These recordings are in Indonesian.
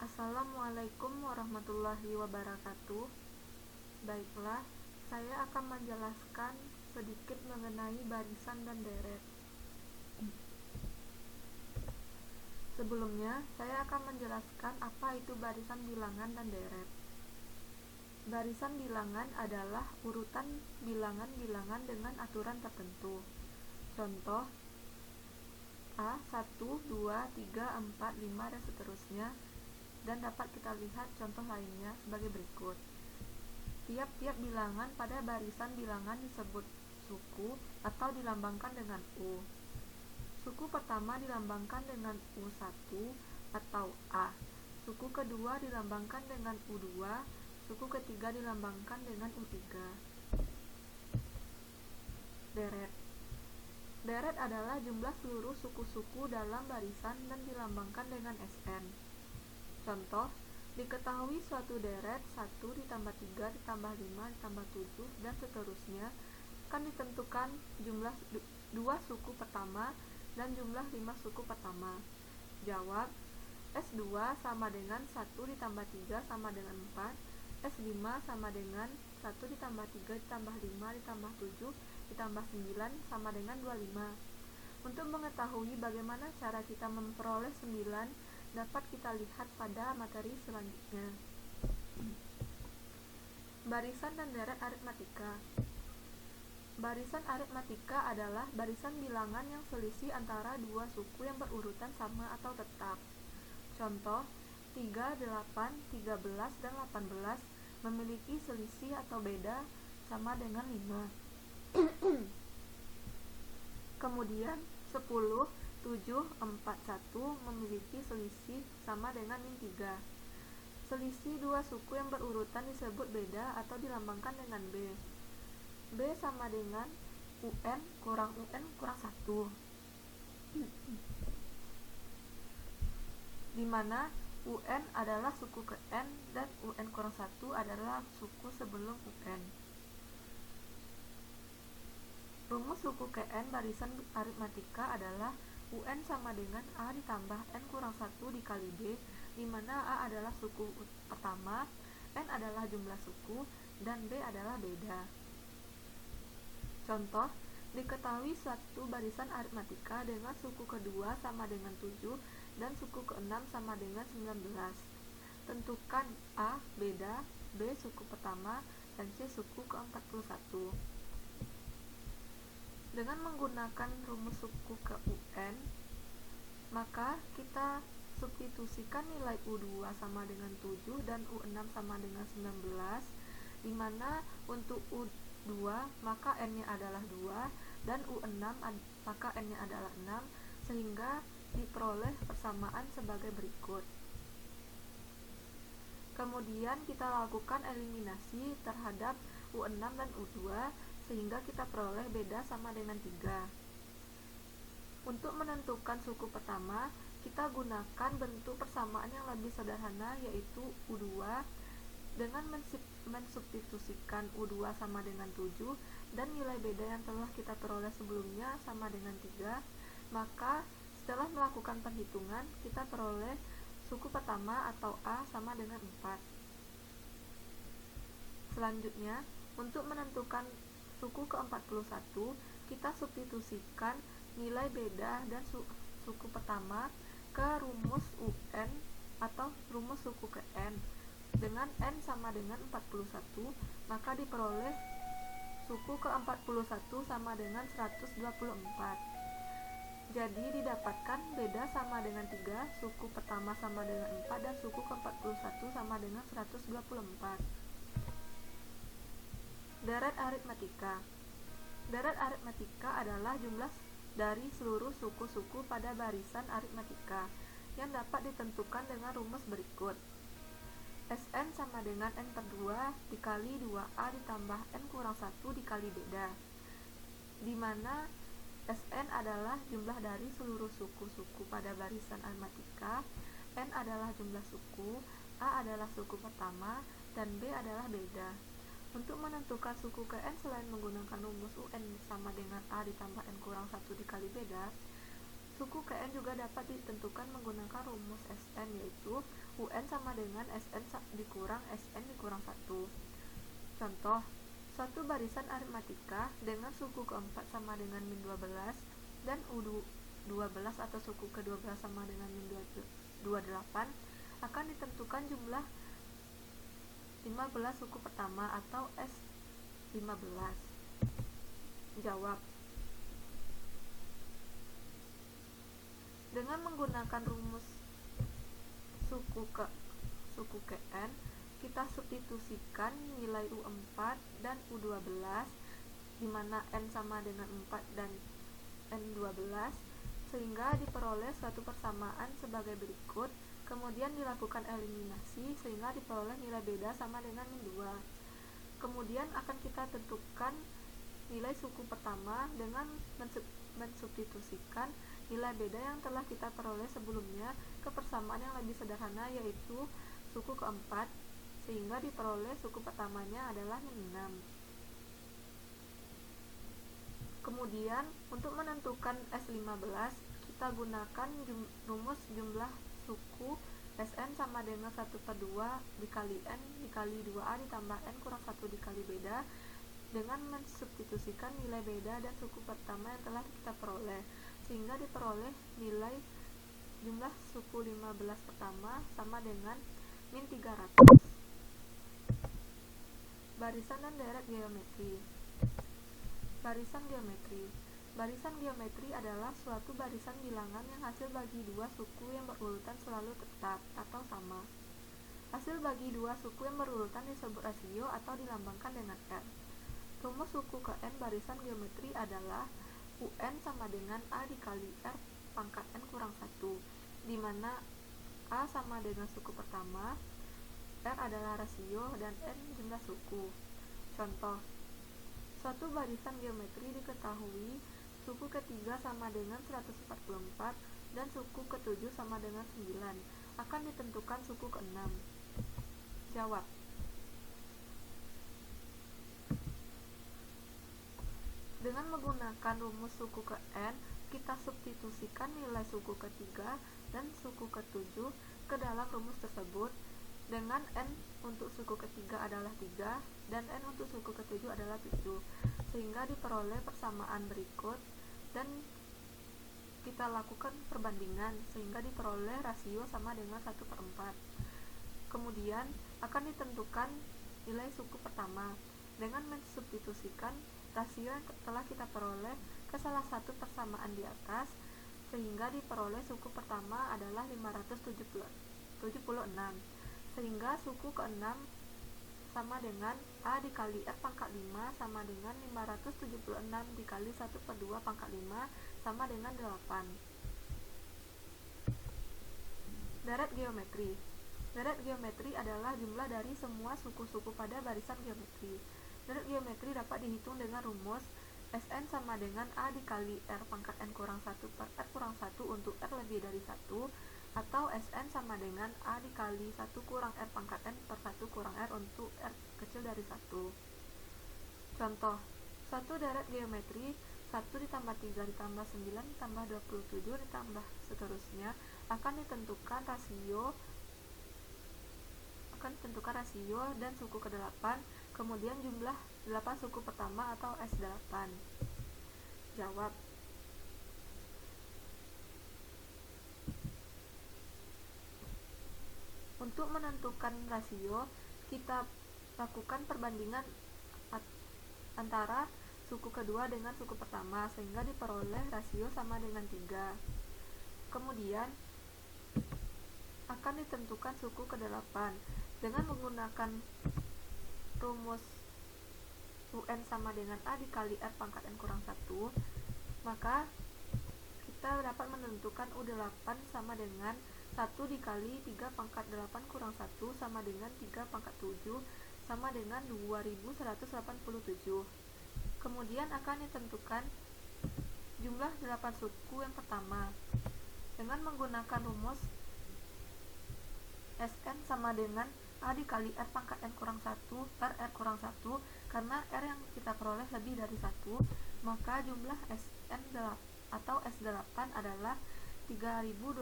Assalamualaikum warahmatullahi wabarakatuh. Baiklah, saya akan menjelaskan sedikit mengenai barisan dan deret. Sebelumnya, saya akan menjelaskan apa itu barisan bilangan dan deret. Barisan bilangan adalah urutan bilangan-bilangan dengan aturan tertentu. Contoh A, 1, 2, 3, 4, 5, dan seterusnya. Dan dapat kita lihat contoh lainnya sebagai berikut. Tiap-tiap bilangan pada barisan bilangan disebut suku atau dilambangkan dengan U. Suku pertama dilambangkan dengan U1 atau A. Suku kedua dilambangkan dengan U2. Suku ketiga dilambangkan dengan U3. Deret. Deret adalah jumlah seluruh suku-suku dalam barisan dan dilambangkan dengan SN. Contoh, diketahui suatu deret 1 ditambah 3 ditambah 5 ditambah 7 dan seterusnya akan ditentukan jumlah 2 suku pertama dan jumlah 5 suku pertama. Jawab, S2 sama dengan 1 ditambah 3 sama dengan 4, S5 sama dengan 1 ditambah 3 ditambah 5 ditambah 7 ditambah 9 sama dengan 25. Untuk mengetahui bagaimana cara kita memperoleh 9, dapat kita lihat pada materi selanjutnya. Barisan dan deret aritmatika. Barisan aritmatika adalah barisan bilangan yang selisih antara dua suku yang berurutan sama atau tetap. Contoh, 3, 8, 13, dan 18 memiliki selisih atau beda sama dengan 5. Kemudian 10, 7, 4, 1 memiliki selisih sama dengan min 3. Selisih dua suku yang berurutan disebut beda atau dilambangkan dengan B. B sama dengan UN kurang 1, di mana UN adalah suku ke N dan UN kurang 1 adalah suku sebelum UN. Rumus suku ke N barisan aritmatika adalah UN sama dengan A ditambah N kurang 1 dikali B, di mana A adalah suku pertama, N adalah jumlah suku, dan B adalah beda. Contoh, diketahui suatu barisan aritmatika dengan suku kedua sama dengan 7 dan suku ke-6 sama dengan 19. Tentukan A beda, B suku pertama, dan C suku ke-41. Dengan menggunakan rumus suku ke UN, maka kita substitusikan nilai U2 sama dengan 7 dan U6 sama dengan 19, di mana untuk U2 maka N-nya adalah 2 dan U6 maka N-nya adalah 6, sehingga diperoleh persamaan sebagai berikut. Kemudian kita lakukan eliminasi terhadap U6 dan U2 sehingga kita peroleh beda sama dengan 3. Untuk menentukan suku pertama, kita gunakan bentuk persamaan yang lebih sederhana, yaitu U2 dengan mensubstitusikan U2 sama dengan 7 dan nilai beda yang telah kita peroleh sebelumnya sama dengan 3. Maka setelah melakukan perhitungan, kita peroleh suku pertama atau A sama dengan 4. Selanjutnya, untuk menentukan suku ke-41, kita substitusikan nilai beda dan suku pertama ke rumus UN atau rumus suku ke N. Dengan N sama dengan 41, maka diperoleh suku ke-41 sama dengan 124. Jadi didapatkan beda sama dengan 3, suku pertama sama dengan 4, dan suku ke-41 sama dengan 124. Deret aritmatika. Deret aritmatika adalah jumlah dari seluruh suku-suku pada barisan aritmatika yang dapat ditentukan dengan rumus berikut. Sn sama dengan N per 2 dikali 2A ditambah N kurang 1 dikali beda, di mana Sn adalah jumlah dari seluruh suku-suku pada barisan aritmatika, N adalah jumlah suku, A adalah suku pertama, dan B adalah beda. Untuk menentukan suku ke N selain menggunakan rumus UN sama dengan A ditambah N kurang 1 dikali beda, Suku Kn juga dapat ditentukan menggunakan rumus Sn, yaitu UN sama dengan Sn dikurang Sn dikurang 1. Contoh, suatu barisan aritmatika dengan suku keempat sama dengan min 12 dan U12 atau suku ke-12 sama dengan min 28 akan ditentukan jumlah 15 suku pertama atau S15. Jawab. Dengan menggunakan rumus suku Kn, kita substitusikan nilai U4 dan U12 di mana N sama dengan 4 dan N12 sehingga diperoleh suatu persamaan sebagai berikut. Kemudian dilakukan eliminasi sehingga diperoleh nilai beda sama dengan min 2. Kemudian akan kita tentukan nilai suku pertama dengan mensubstitusikan nilai beda yang telah kita peroleh sebelumnya ke persamaan yang lebih sederhana, yaitu suku keempat, sehingga diperoleh suku pertamanya adalah min 6. Kemudian untuk menentukan S15 kita gunakan rumus jumlah suku Sn sama dengan 1/2 dikali N dikali 2A ditambah N kurang 1 dikali beda dengan mensubstitusikan nilai beda dan suku pertama yang telah kita peroleh, sehingga diperoleh nilai jumlah suku 15 pertama sama dengan min 300. Barisan dan deret geometri. Barisan geometri. Barisan geometri adalah suatu barisan bilangan yang hasil bagi dua suku yang berurutan selalu tetap atau sama. Hasil bagi dua suku yang berurutan disebut rasio atau dilambangkan dengan R. Rumus suku Kn barisan geometri adalah UN sama dengan A dikali R pangkat N kurang 1, di mana A sama dengan suku pertama, R adalah rasio, dan N jumlah suku. Contoh, suatu barisan geometri diketahui suku ketiga sama dengan 144 dan suku ketujuh sama dengan 9. Akan ditentukan suku ke-6. Jawab. Dengan menggunakan rumus suku Kn, kita substitusikan nilai suku ketiga dan suku ketujuh ke dalam rumus tersebut dengan N untuk suku ketiga adalah 3 dan N untuk suku ketujuh adalah 7, sehingga diperoleh persamaan berikut dan kita lakukan perbandingan sehingga diperoleh rasio sama dengan 1/4. Kemudian akan ditentukan nilai suku pertama dengan mensubstitusikan rasio yang telah kita peroleh ke salah satu persamaan di atas, sehingga diperoleh suku pertama adalah 576, sehingga suku ke-6 sama dengan A dikali R pangkat 5 sama dengan 576 dikali 1/2 pangkat 5 sama dengan 8. Deret geometri. Deret geometri adalah jumlah dari semua suku-suku pada barisan geometri. Deret geometri dapat dihitung dengan rumus Sn sama dengan A dikali R pangkat N kurang 1 per R kurang 1 untuk R lebih dari 1, atau Sn sama dengan A dikali 1 kurang R pangkat N per 1 kurang R untuk R kecil dari 1. Contoh, suatu deret geometri 1 ditambah 3 ditambah 9 ditambah 27 ditambah seterusnya akan ditentukan rasio dan suku ke-8, kemudian jumlah 8 suku pertama atau S8. Jawab. Untuk menentukan rasio, kita lakukan perbandingan antara suku kedua dengan suku pertama sehingga diperoleh rasio sama dengan 3. Kemudian akan ditentukan suku ke-8 dengan menggunakan rumus UN sama dengan A dikali R pangkat N kurang 1, maka kita dapat menentukan U8 sama dengan 1 dikali 3 pangkat 8 kurang 1 sama dengan 3 pangkat 7 sama dengan 2187. Kemudian akan ditentukan jumlah 8 suku yang pertama dengan menggunakan rumus Sn sama dengan A dikali R pangkat N kurang 1 per R kurang 1, karena R yang kita peroleh lebih dari 1, maka jumlah Sn 8 atau S8 adalah 3280.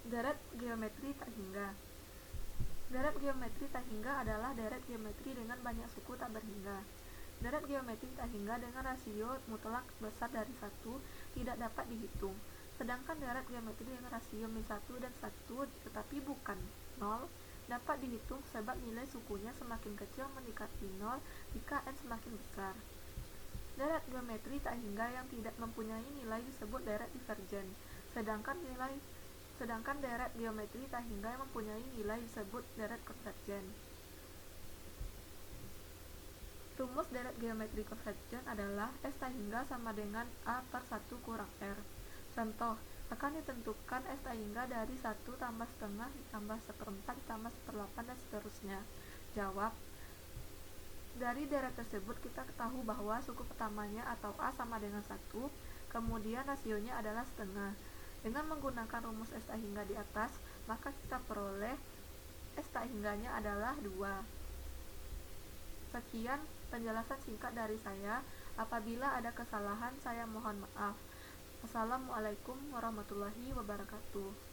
Deret geometri tak hingga. Deret geometri tak hingga adalah deret geometri dengan banyak suku tak berhingga. Deret geometri tak hingga dengan rasio mutlak besar dari 1 tidak dapat dihitung. Sedangkan deret geometri dengan rasio min 1 dan 1 tetapi bukan 0 dapat dihitung sebab nilai sukunya semakin kecil mendekati 0 jika n semakin besar. Deret geometri tak hingga yang tidak mempunyai nilai disebut deret divergen, sedangkan deret geometri tak hingga yang mempunyai nilai disebut deret konvergen. Rumus deret geometri konvergen adalah S tak hingga sama dengan A per 1 kurang R. Contoh, akan ditentukan S tak hingga dari 1 tambah setengah ditambah seperempat ditambah seperdelapan dan seterusnya. Jawab, dari deret tersebut kita ketahui bahwa suku pertamanya atau A sama dengan 1, kemudian rasionya adalah setengah. Dengan menggunakan rumus S tak hingga di atas, maka kita peroleh S tak hingganya adalah 2. Sekian penjelasan singkat dari saya. Apabila ada kesalahan, saya mohon maaf. Assalamualaikum warahmatullahi wabarakatuh.